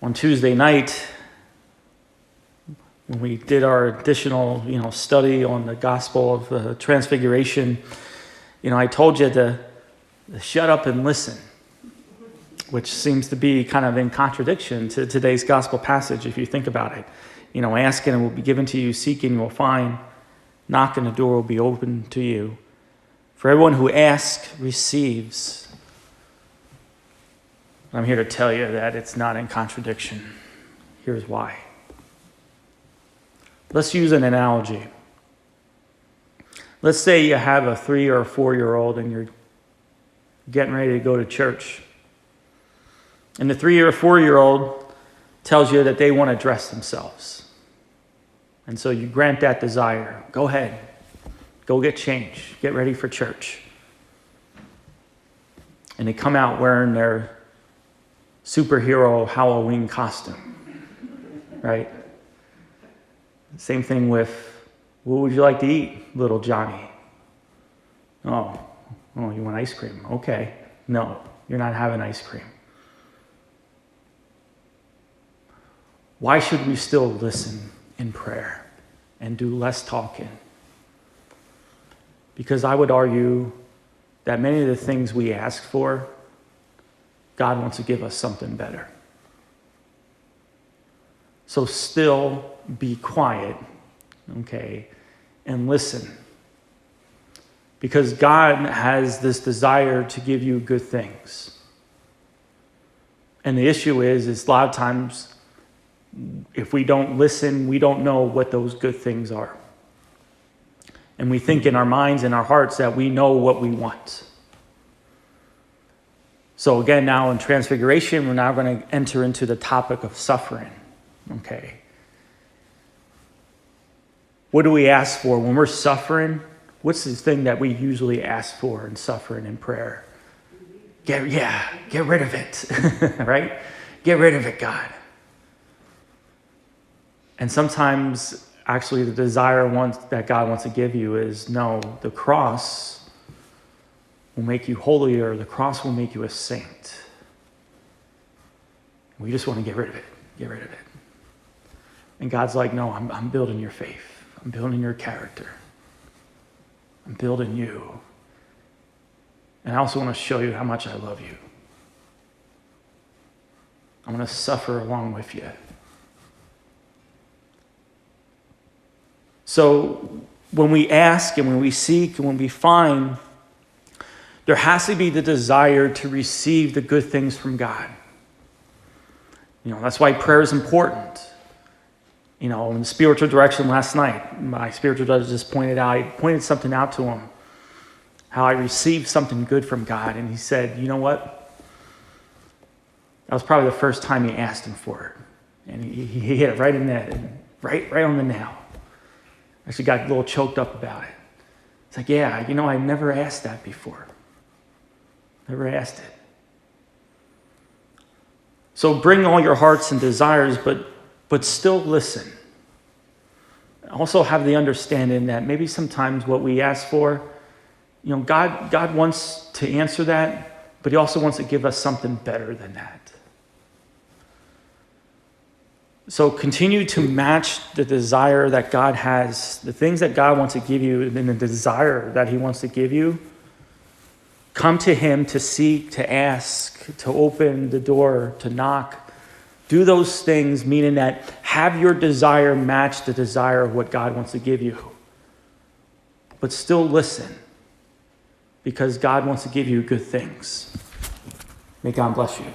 On Tuesday night, when we did our additional, study on the gospel of the Transfiguration, I told you to shut up and listen, which seems to be kind of in contradiction to today's gospel passage, if you think about it. Ask and it will be given to you, seek and you will find, knock and the door will be open to you. For everyone who asks receives. I'm here to tell you that it's not in contradiction. Here's why. Let's use an analogy. Let's say you have a 3 or 4-year-old and you're getting ready to go to church. And the 3 or 4-year-old tells you that they want to dress themselves. And so you grant that desire. Go ahead. Go get changed. Get ready for church. And they come out wearing their superhero Halloween costume. Right? Same thing with, what would you like to eat, little Johnny? Oh, you want ice cream? Okay. No, you're not having ice cream. Why should we still listen in prayer and do less talking? Because I would argue that many of the things we ask for, God wants to give us something better. So still be quiet, okay, and listen. Because God has this desire to give you good things. And the issue is a lot of times, if we don't listen, we don't know what those good things are. And we think in our minds and our hearts that we know what we want. So again, now in Transfiguration, we're now going to enter into the topic of suffering. Okay. What do we ask for when we're suffering? What's the thing that we usually ask for in suffering in prayer? Get rid of it, right? Get rid of it, God. And sometimes, actually, the desire that God wants to give you is, no, the cross will make you holier. The cross will make you a saint. We just want to get rid of it. Get rid of it. And God's like, no, I'm building your faith. I'm building your character. I'm building you. And I also want to show you how much I love you. I'm going to suffer along with you. So when we ask and when we seek and when we find, there has to be the desire to receive the good things from God. That's why prayer is important. In the spiritual direction last night, my spiritual director just I pointed something out to him, how I received something good from God. And he said, you know what? That was probably the first time he asked him for it. And he hit it right in that, right on the nail. I actually got a little choked up about it. It's like, yeah, I never asked that before. Never asked it. So bring all your hearts and desires, but still listen. Also have the understanding that maybe sometimes what we ask for, God wants to answer that, but he also wants to give us something better than that. So continue to match the desire that God has, the things that God wants to give you, and the desire that he wants to give you. Come to him to seek, to ask, to open the door, to knock. Do those things, meaning that have your desire match the desire of what God wants to give you. But still listen, because God wants to give you good things. May God bless you.